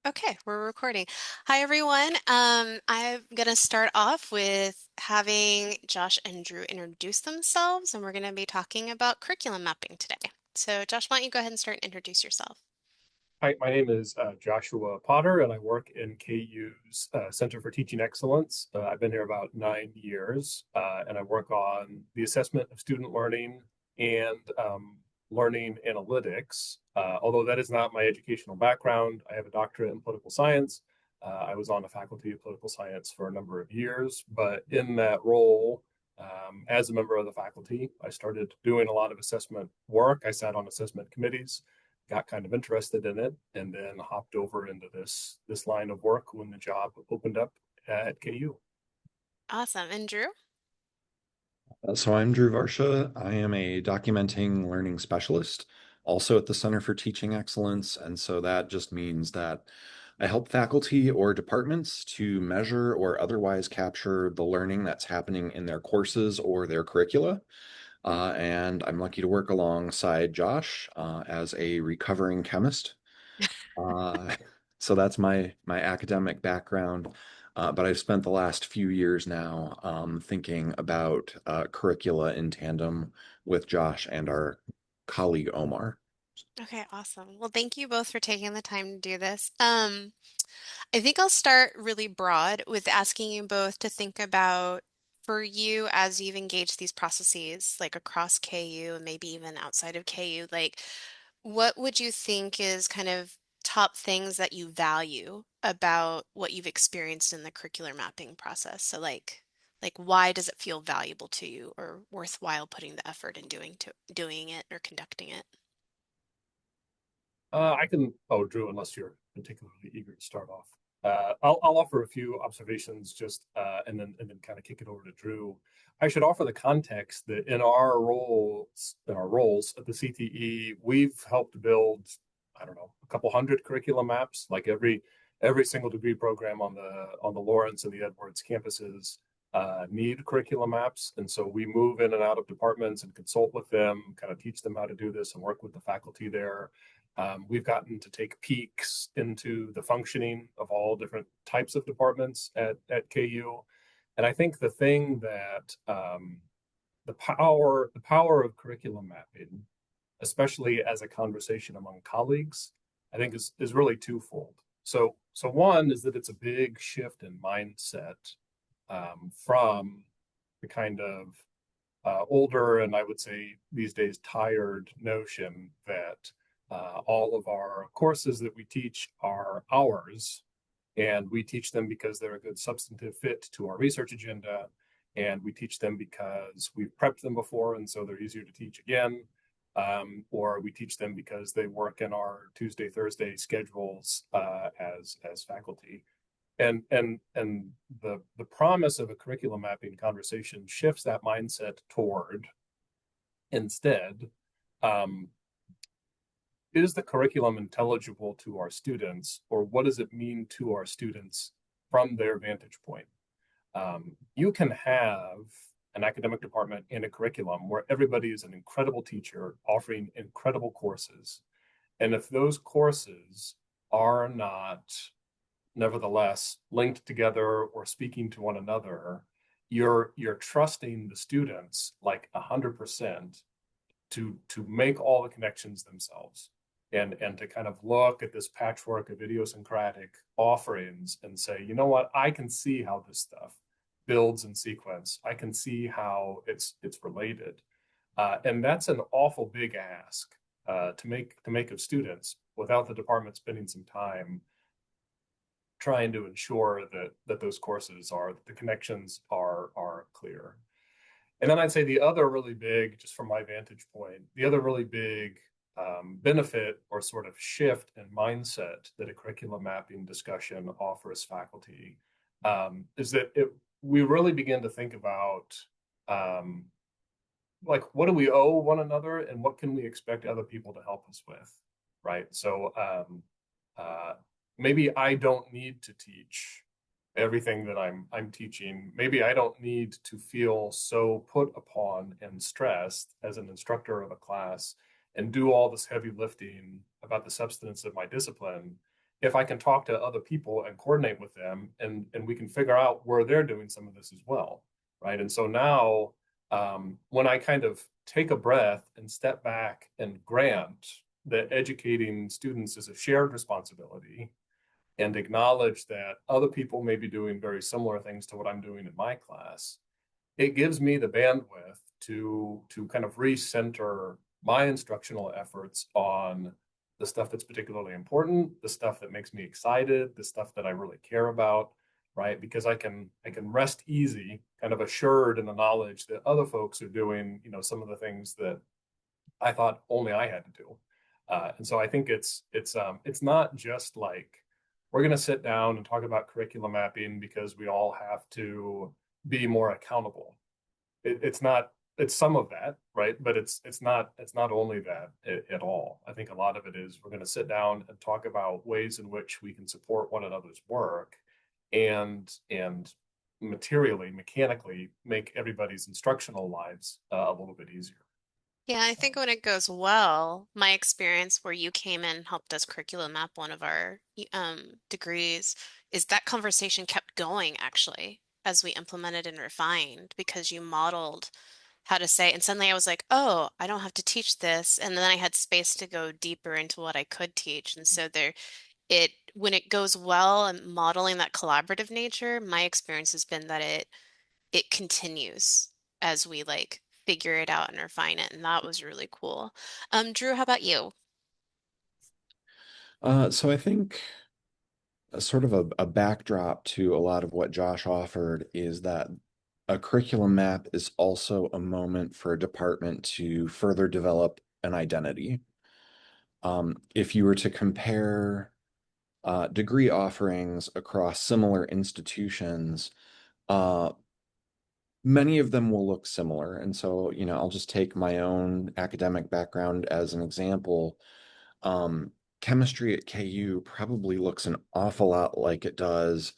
Okay, we're recording. Hi, everyone. I'm going to start off with having Josh and Drew introduce themselves, and we're going to be talking about curriculum mapping today. So, Josh, why don't you go ahead and start and introduce yourself? Hi, my name is Joshua Potter, and I work in KU's Center for Teaching Excellence. I've been here about 9 years, and I work on the assessment of student learning and learning analytics. Although that is not my educational background, I have a doctorate in political science. I was on the faculty of political science for a number of years, but in that role, as a member of the faculty, I started doing a lot of assessment work. I sat on assessment committees, got kind of interested in it, and then hopped over into this line of work when the job opened up at KU. Awesome. And Drew? So I'm Drew Varsha. I am a documenting learning specialist, also at the Center for Teaching Excellence. And so that just means that I help faculty or departments to measure or otherwise capture the learning that's happening in their courses or their curricula. And I'm lucky to work alongside Josh as a recovering chemist. Uh, so that's my academic background. But I've spent the last few years now thinking about curricula in tandem with Josh and our colleague Omar. Okay, awesome. Well, thank you both for taking the time to do this. I think I'll start really broad with asking you both to think about for you as you've engaged these processes, like across KU and maybe even outside of KU, like what would you think is kind of top things that you value about what you've experienced in the curricular mapping process? So like why does it feel valuable to you or worthwhile putting the effort in doing it or conducting it? I can, oh, Drew, unless you're particularly eager to start off. I'll offer a few observations just and then kind of kick it over to Drew. I should offer the context that in our roles at the CTE, we've helped build, I don't know, a couple hundred curriculum maps. Like every single degree program on the Lawrence and the Edwards campuses need curriculum maps, and so we move in and out of departments and consult with them, kind of teach them how to do this, and work with the faculty there. We've gotten to take peeks into the functioning of all different types of departments at KU. And I think the thing that the power of curriculum mapping, especially as a conversation among colleagues, I think is really twofold. So one is that it's a big shift in mindset from the kind of older and I would say these days tired notion that all of our courses that we teach are ours, and we teach them because they're a good substantive fit to our research agenda, and we teach them because we've prepped them before, and so they're easier to teach again. Or we teach them because they work in our Tuesday, Thursday schedules as faculty. And the promise of a curriculum mapping conversation shifts that mindset toward instead, um, is the curriculum intelligible to our students, or what does it mean to our students from their vantage point? You can have an academic department in a curriculum where everybody is an incredible teacher offering incredible courses. And if those courses are not nevertheless linked together or speaking to one another, you're trusting the students like 100% to make all the connections themselves, and to kind of look at this patchwork of idiosyncratic offerings and say, you know what, I can see how this stuff builds in sequence. I can see how it's related, and that's an awful big ask to make of students without the department spending some time trying to ensure that those courses are the connections are clear. And then I'd say the other really big, just from my vantage point, the other really big benefit or sort of shift in mindset that a curriculum mapping discussion offers faculty is that we really begin to think about um, like, what do we owe one another and what can we expect other people to help us with, right? So uh, maybe I don't need to teach everything that I'm teaching. Maybe I don't need to feel so put upon and stressed as an instructor of a class and do all this heavy lifting about the substance of my discipline. if I can talk to other people and coordinate with them, and we can figure out where they're doing some of this as well, right? And so now, when I kind of take a breath and step back and grant that educating students is a shared responsibility, and acknowledge that other people may be doing very similar things to what I'm doing in my class, it gives me the bandwidth to kind of recenter my instructional efforts on the stuff that's particularly important, the stuff that makes me excited, the stuff that I really care about, right? Because I can rest easy, kind of assured in the knowledge that other folks are doing, some of the things that I thought only I had to do. And so I think it's not just like we're going to sit down and talk about curriculum mapping because we all have to be more accountable. It's not. It's some of that, right? But it's not only that at all. I think a lot of it is we're going to sit down and talk about ways in which we can support one another's work, and materially, mechanically make everybody's instructional lives a little bit easier. Yeah, I think when it goes well, my experience where you came in and helped us curriculum map one of our degrees is that conversation kept going actually as we implemented and refined because you modeled how to say, and suddenly I was like, oh, I don't have to teach this. And then I had space to go deeper into what I could teach. And so when it goes well and modeling that collaborative nature, my experience has been that it continues as we like figure it out and refine it. And that was really cool. Drew, how about you? So I think a sort of a backdrop to a lot of what Josh offered is that a curriculum map is also a moment for a department to further develop an identity. If you were to compare degree offerings across similar institutions, uh, many of them will look similar. And so, I'll just take my own academic background as an example. Um, Chemistry at KU probably looks an awful lot like it does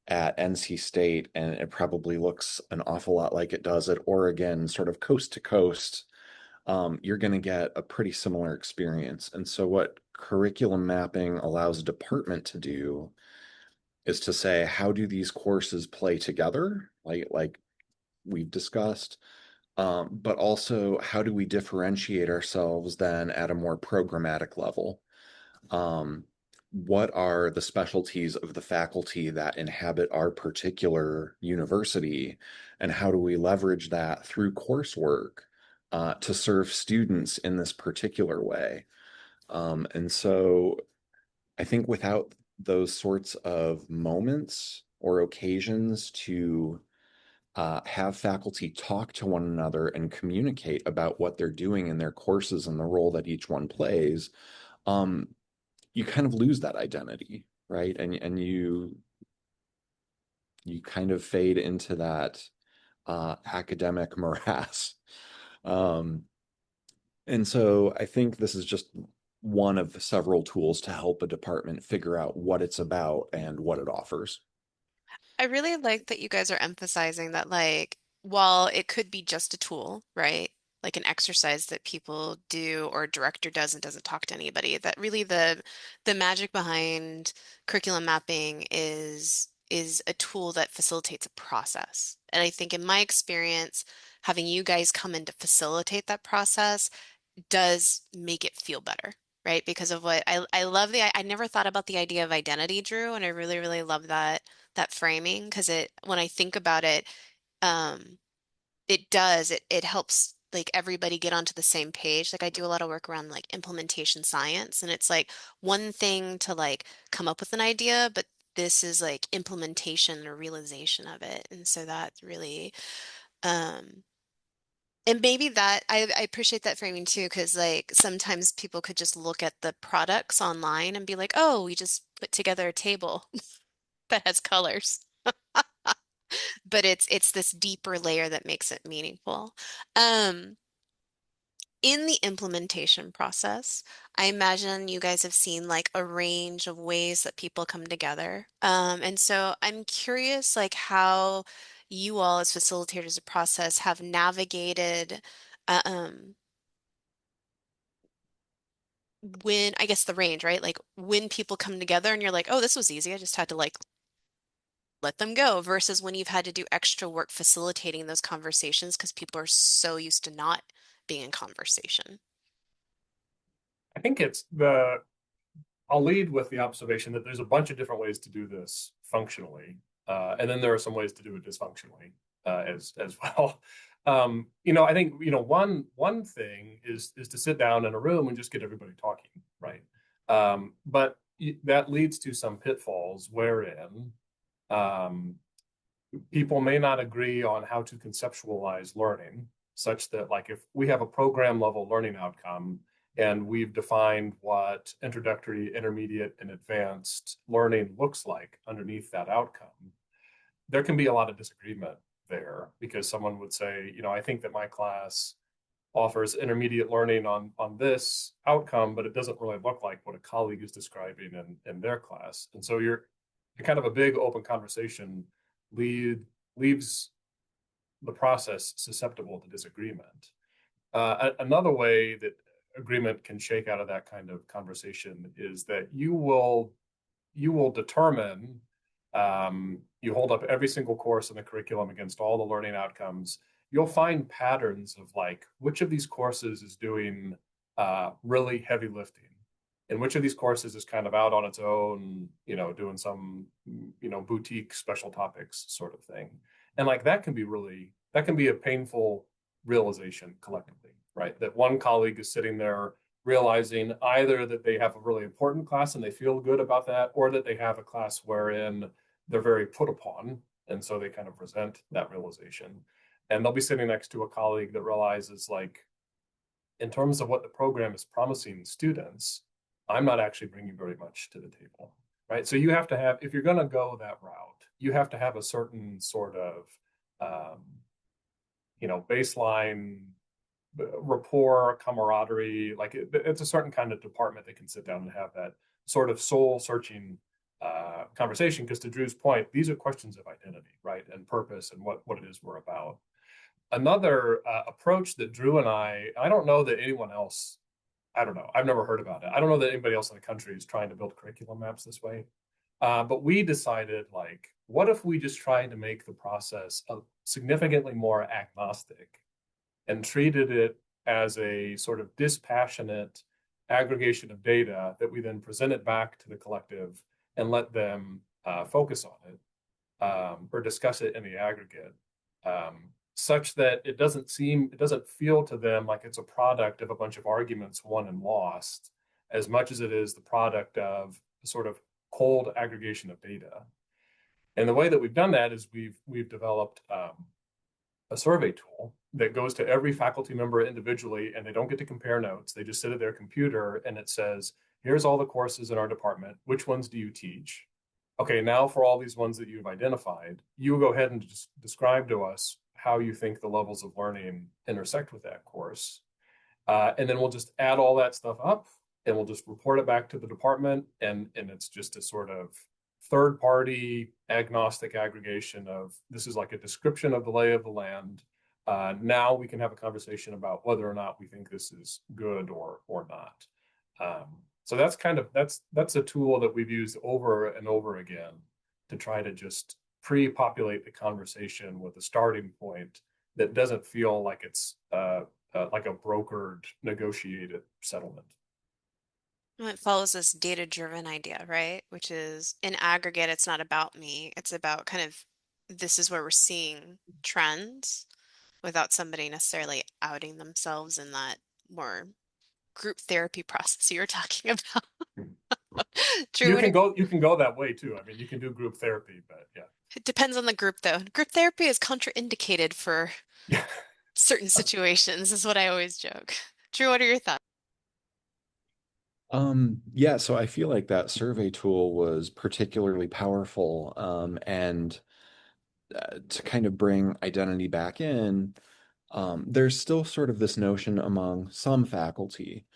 at NC State, and it probably looks an awful lot like it does at Oregon, sort of coast to coast. You're going to get a pretty similar experience. And so, what curriculum mapping allows a department to do is to say, how do these courses play together? Like we've discussed, but also how do we differentiate ourselves then at a more programmatic level? Um, what are the specialties of the faculty that inhabit our particular university, and how do we leverage that through coursework to serve students in this particular way? And so I think without those sorts of moments or occasions to have faculty talk to one another and communicate about what they're doing in their courses and the role that each one plays, um, you kind of lose that identity, right? And you kind of fade into that academic morass. Um, and so I think this is just one of several tools to help a department figure out what it's about and what it offers. I really like that you guys are emphasizing that, like, while it could be just a tool, right? Like an exercise that people do or a director does and doesn't talk to anybody, that really the magic behind curriculum mapping is a tool that facilitates a process. And I think in my experience, having you guys come in to facilitate that process does make it feel better, right? Because of what I love I never thought about the idea of identity, Drew, and I really, really love that framing because it when I think about it, um, it helps like everybody get onto the same page. Like I do a lot of work around like implementation science, and it's like one thing to like come up with an idea, but this is like implementation or realization of it. And so that's really um and maybe that I appreciate that framing too, because like sometimes people could just look at the products online and be like, oh, we just put together a table that has colors. But it's this deeper layer that makes it meaningful. Um, in the implementation process, I imagine you guys have seen like a range of ways that people come together. And so I'm curious like how you all as facilitators of process have navigated uh, um when, I guess the range, right? Like when people come together and you're like, oh, this was easy. I just had to like let them go versus when you've had to do extra work facilitating those conversations because people are so used to not being in conversation. I think it's the I'll lead with the observation that there's a bunch of different ways to do this functionally, and then there are some ways to do it dysfunctionally as well. I think one thing is to sit down in a room and just get everybody talking, right? But that leads to some pitfalls wherein um, people may not agree on how to conceptualize learning, such that, like, if we have a program level learning outcome and we've defined what introductory, intermediate, and advanced learning looks like underneath that outcome, there can be a lot of disagreement there because someone would say, I think that my class offers intermediate learning on this outcome, but it doesn't really look like what a colleague is describing in their class. And so you're kind of a big open conversation lead leaves the process susceptible to disagreement. Another way that agreement can shake out of that kind of conversation is that you will determine, you hold up every single course in the curriculum against all the learning outcomes. You'll find patterns of, like, which of these courses is doing really heavy lifting and which of these courses is kind of out on its own, doing some, boutique special topics sort of thing. And like that can be a painful realization collectively, right? That one colleague is sitting there realizing either that they have a really important class and they feel good about that, or that they have a class wherein they're very put upon. And so they kind of resent that realization. And they'll be sitting next to a colleague that realizes, like, in terms of what the program is promising students, I'm not actually bringing very much to the table, right? So you have to have, if you're going to go that route, you have to have a certain sort of, um, baseline rapport, camaraderie. Like it's a certain kind of department that can sit down and have that sort of soul searching conversation. Because to Drew's point, these are questions of identity, right, and purpose, and what it is we're about. Another approach that Drew and I don't know that anyone else, I don't know, I've never heard about it. I don't know that anybody else in the country is trying to build curriculum maps this way. But we decided, like, what if we just tried to make the process significantly more agnostic and treated it as a sort of dispassionate aggregation of data that we then presented back to the collective and let them focus on it, or discuss it in the aggregate, such that it doesn't feel to them like it's a product of a bunch of arguments won and lost, as much as it is the product of a sort of cold aggregation of data. And the way that we've done that is we've developed a survey tool that goes to every faculty member individually, and they don't get to compare notes. They just sit at their computer and it says, here's all the courses in our department. Which ones do you teach? Okay, now for all these ones that you've identified, you go ahead and just describe to us how you think the levels of learning intersect with that course. And then we'll just add all that stuff up and we'll just report it back to the department. And it's just a sort of third party agnostic aggregation of, this is like a description of the lay of the land. Now we can have a conversation about whether or not we think this is good or not. So that's a tool that we've used over and over again to try to just pre-populate the conversation with a starting point that doesn't feel like it's like a brokered, negotiated settlement. Well, it follows this data-driven idea, right? Which is in aggregate, it's not about me. It's about kind of this is where we're seeing trends without somebody necessarily outing themselves in that more group therapy process you were talking about. Drew, You can go that way too. I mean, you can do group therapy, but yeah. it depends on the group though. Group therapy is contraindicated for Yeah. certain situations, is what I always joke. Drew, what are your thoughts? Yeah, so I feel like that survey tool was particularly powerful, and to kind of bring identity back in, there's still sort of this notion among some faculty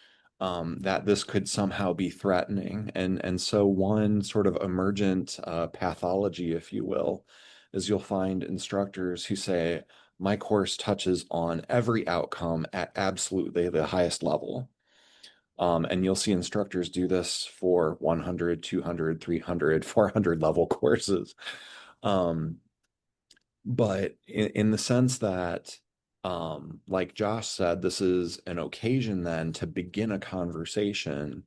that this could somehow be threatening. And so one sort of emergent pathology, if you will, is you'll find instructors who say, my course touches on every outcome at absolutely the highest level. And you'll see instructors do this for 100, 200, 300, 400 level courses. Um, but in the sense that, like Josh said, this is an occasion then to begin a conversation.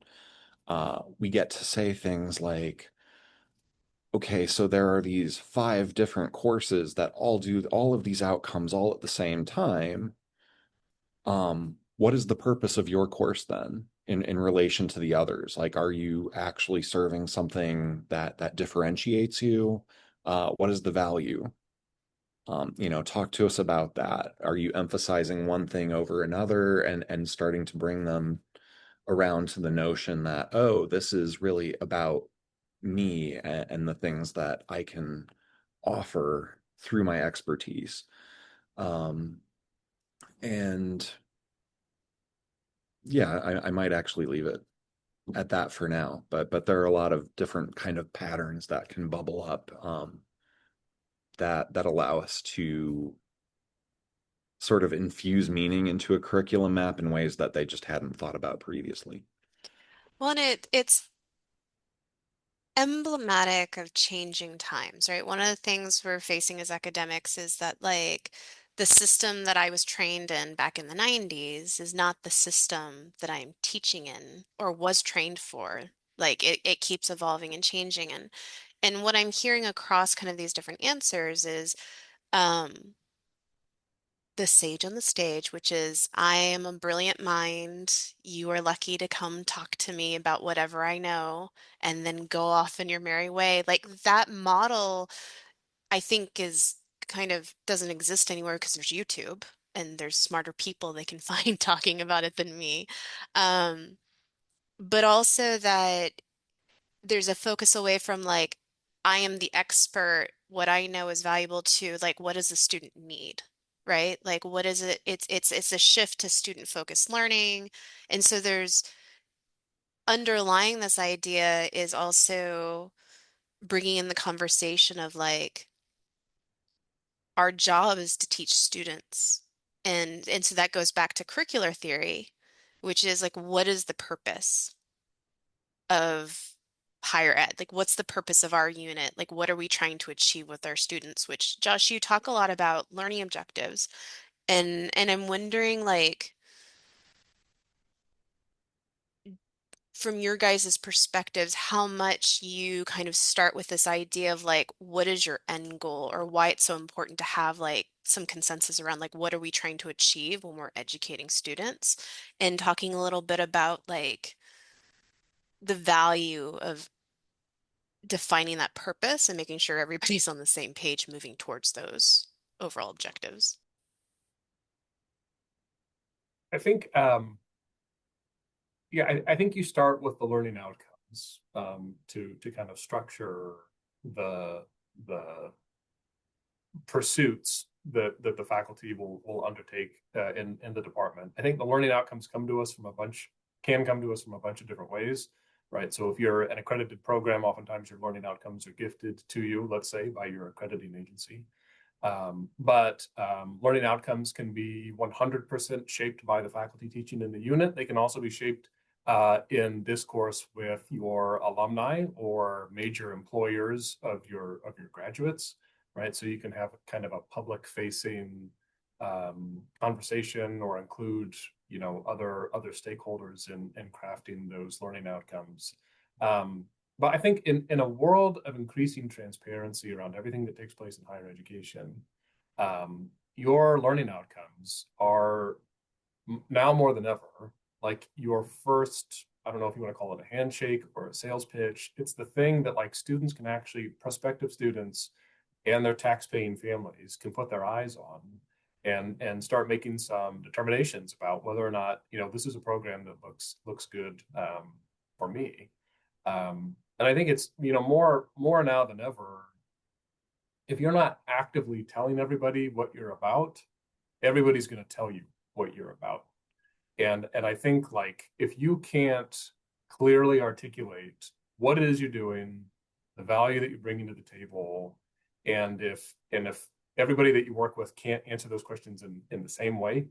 We get to say things like, okay, so there are these 5 different courses that all do all of these outcomes all at the same time. What is the purpose of your course then in relation to the others? Like, are you actually serving something that differentiates you? What is the value? Talk to us about that. Are you emphasizing one thing over another and starting to bring them around to the notion that, oh, this is really about me and the things that I can offer through my expertise. Um, and yeah, I might actually leave it at that for now, but there are a lot of different kind of patterns that can bubble up, that allow us to sort of infuse meaning into a curriculum map in ways that they just hadn't thought about previously. Well, and it's emblematic of changing times, right? One of the things we're facing as academics is that, like, the system that I was trained in back in the 90s is not the system that I'm teaching in or was trained for. Like, it keeps evolving and changing. And what I'm hearing across kind of these different answers is um, the sage on the stage, which is, I am a brilliant mind. You are lucky to come talk to me about whatever I know, and then go off in your merry way. Like that model, I think is kind of doesn't exist anywhere because there's YouTube and there's smarter people they can find talking about it than me. Um, but also that there's a focus away from like, I am the expert, what I know is valuable to like, what does the student need? Right? Like what is it? It's a shift to student focused learning. And so there's underlying this idea is also bringing in the conversation of like our job is to teach students. And so that goes back to curricular theory, which is like what is the purpose of higher ed? Like, what's the purpose of our unit? Like, what are we trying to achieve with our students? Which, Josh, you talk a lot about learning objectives, and I'm wondering, like, from your guys' perspectives, how much you kind of start with this idea of like, what is your end goal, or why it's so important to have like some consensus around like, what are we trying to achieve when we're educating students, and talking a little bit about like the value of defining that purpose and making sure everybody's on the same page moving towards those overall objectives. I think, yeah, I think you start with the learning outcomes, to kind of structure the the pursuits that the faculty will undertake, in the department. I think the learning outcomes can come to us from a bunch of different ways, right? So if you're an accredited program, oftentimes your learning outcomes are gifted to you, let's say, by your accrediting agency. But learning outcomes can be 100% shaped by the faculty teaching in the unit. They can also be shaped, in discourse with your alumni or major employers of your graduates, right? So you can have kind of a public facing, conversation, or include other stakeholders in crafting those learning outcomes. But I think in a world of increasing transparency around everything that takes place in higher education, your learning outcomes are now more than ever like your first, I don't know if you want to call it a handshake or a sales pitch. It's the thing that like students can actually, prospective students and their tax-paying families can put their eyes on, and start making some determinations about whether or not this is a program that looks good, for me. And I think it's more now than ever. If you're not actively telling everybody what you're about, everybody's going to tell you what you're about. And I think like if you can't clearly articulate what it is you're doing, the value that you're bringing to the table, and if everybody that you work with can't answer those questions in the same way,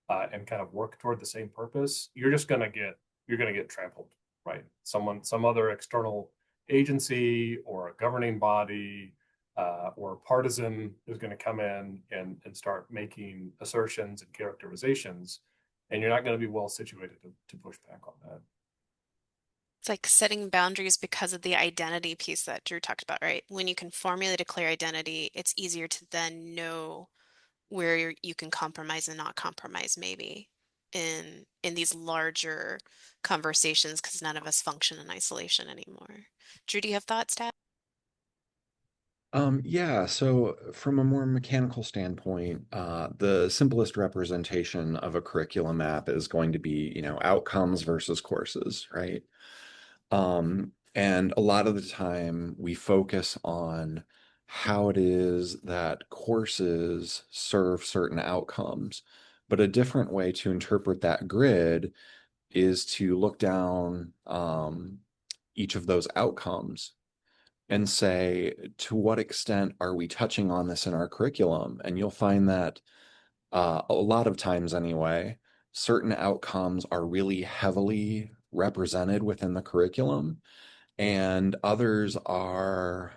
and kind of work toward the same purpose, you're just going to get you're going to get trampled, right? Some other external agency or a governing body or a partisan is going to come in and start making assertions and characterizations, and you're not going to be well situated to push back on that. It's like setting boundaries because of the identity piece that Drew talked about, right? When you can formulate a clear identity, it's easier to then know where you can compromise and not compromise maybe in these larger conversations because none of us function in isolation anymore. Drew, do you have thoughts to add? Yeah, so from a more mechanical standpoint, the simplest representation of a curriculum map is going to be, outcomes versus courses, right? And a lot of the time we focus on how it is that courses serve certain outcomes. But a different way to interpret that grid is to look down each of those outcomes and say, to what extent are we touching on this in our curriculum? And you'll find that a lot of times, anyway, certain outcomes are really heavily represented within the curriculum, and others are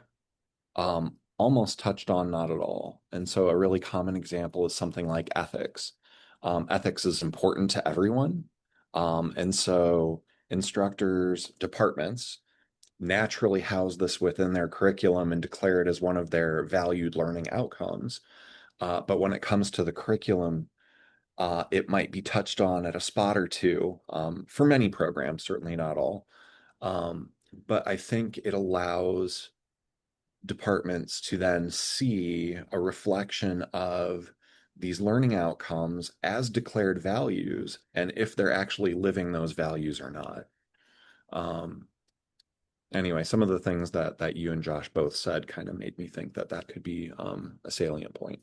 almost touched on not at all. And so, a really common example is something like ethics. Ethics is important to everyone. And so, instructors, departments, naturally house this within their curriculum and declare it as one of their valued learning outcomes. But when it comes to the curriculum, it might be touched on at a spot or two for many programs, certainly not all. Um, but I think it allows departments to then see a reflection of these learning outcomes as declared values and if they're actually living those values or not. Um, anyway, some of the things that you and Josh both said kind of made me think that that could be a salient point.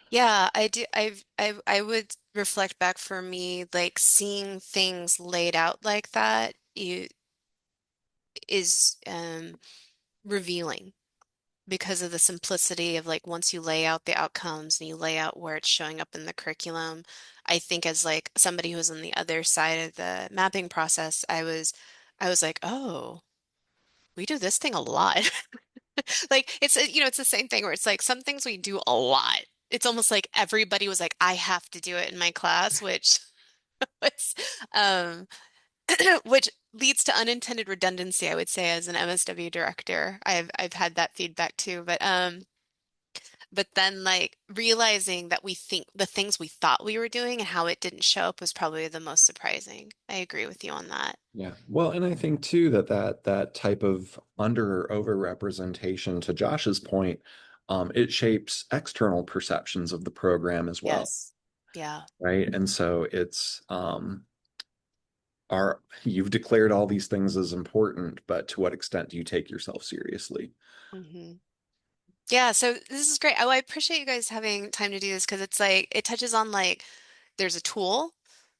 Yeah, I do. I would reflect back for me, like seeing things laid out like that is revealing because of the simplicity of like once you lay out the outcomes and you lay out where it's showing up in the curriculum. I think as like somebody who's on the other side of the mapping process, I was like, oh, we do this thing a lot. Like it's it's the same thing where it's like some things we do a lot. It's almost like everybody was like, I have to do it in my class, which was um which leads to unintended redundancy, I would say, as an MSW director. I've had that feedback too. But then like realizing that we think the things we thought we were doing and how it didn't show up was probably the most surprising. I agree with you on that. Yeah. Well, and I think too that type of under or over representation, to Josh's point, it shapes external perceptions of the program as well, Yes. Yeah. right? And so it's are you've declared all these things as important, but to what extent do you take yourself seriously? hmm Yeah, so this is great. Oh, I appreciate you guys having time to do this because it's like it touches on like there's a tool,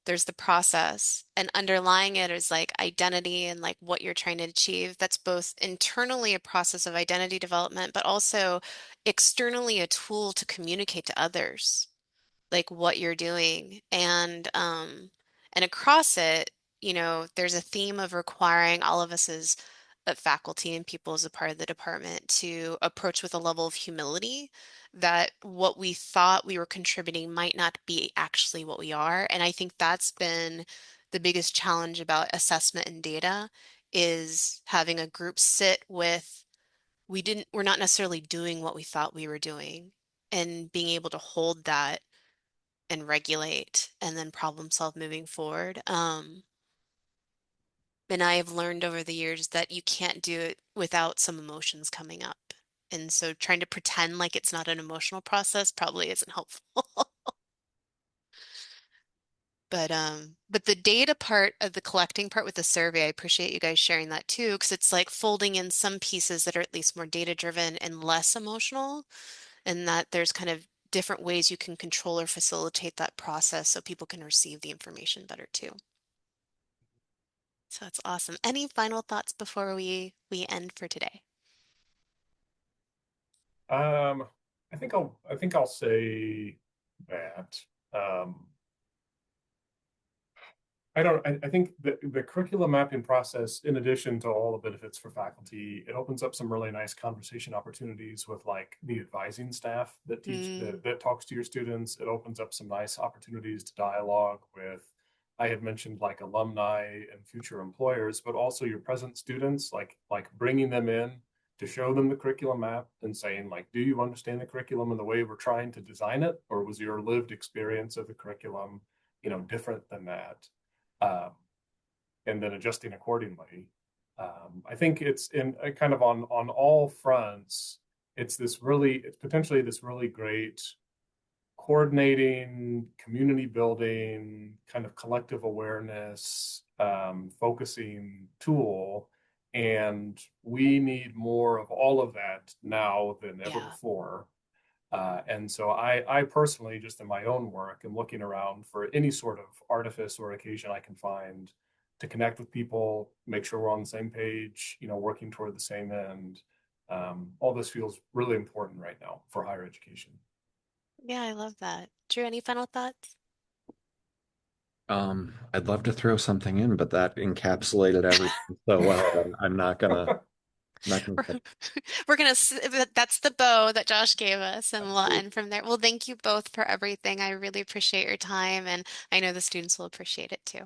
there's the process, and underlying it is like identity and like what you're trying to achieve. That's both internally a process of identity development, but also externally a tool to communicate to others like what you're doing. And across it, there's a theme of requiring all of us as faculty and people as a part of the department to approach with a level of humility that what we thought we were contributing might not be actually what we are. And I think that's been the biggest challenge about assessment and data is having a group sit with we're not necessarily doing what we thought we were doing and being able to hold that and regulate and then problem solve moving forward. And I have learned over the years that you can't do it without some emotions coming up. And so trying to pretend like it's not an emotional process probably isn't helpful. But the data part of the collecting part with the survey, I appreciate you guys sharing that too, because it's like folding in some pieces that are at least more data driven and less emotional, and that there's kind of different ways you can control or facilitate that process so people can receive the information better too. So that's awesome. Any final thoughts before we end for today? Um, I think I'll say that um, I think the curriculum mapping process, in addition to all the benefits for faculty, it opens up some really nice conversation opportunities with like the advising staff that Mm, that talks to your students. It opens up some nice opportunities to dialogue with, I had mentioned like alumni and future employers, but also your present students, like bringing them in to show them the curriculum map and saying like, do you understand the curriculum and the way we're trying to design it, or was your lived experience of the curriculum, different than that? um, and then adjusting accordingly. I think it's in kind of on all fronts. It's potentially this really great coordinating, community building, kind of collective awareness, focusing tool. And we need more of all of that now than ever yeah. before. And so I personally, just in my own work, am looking around for any sort of artifice or occasion I can find to connect with people, make sure we're on the same page, working toward the same end. All this feels really important right now for higher education. Yeah, I love that. Drew, any final thoughts? I'd love to throw something in, but that encapsulated everything so well. I'm not gonna We're, say. we're gonna, that's the bow that Josh gave us, and we'll Absolutely. end from there. Well, thank you both for everything. I really appreciate your time, and I know the students will appreciate it too.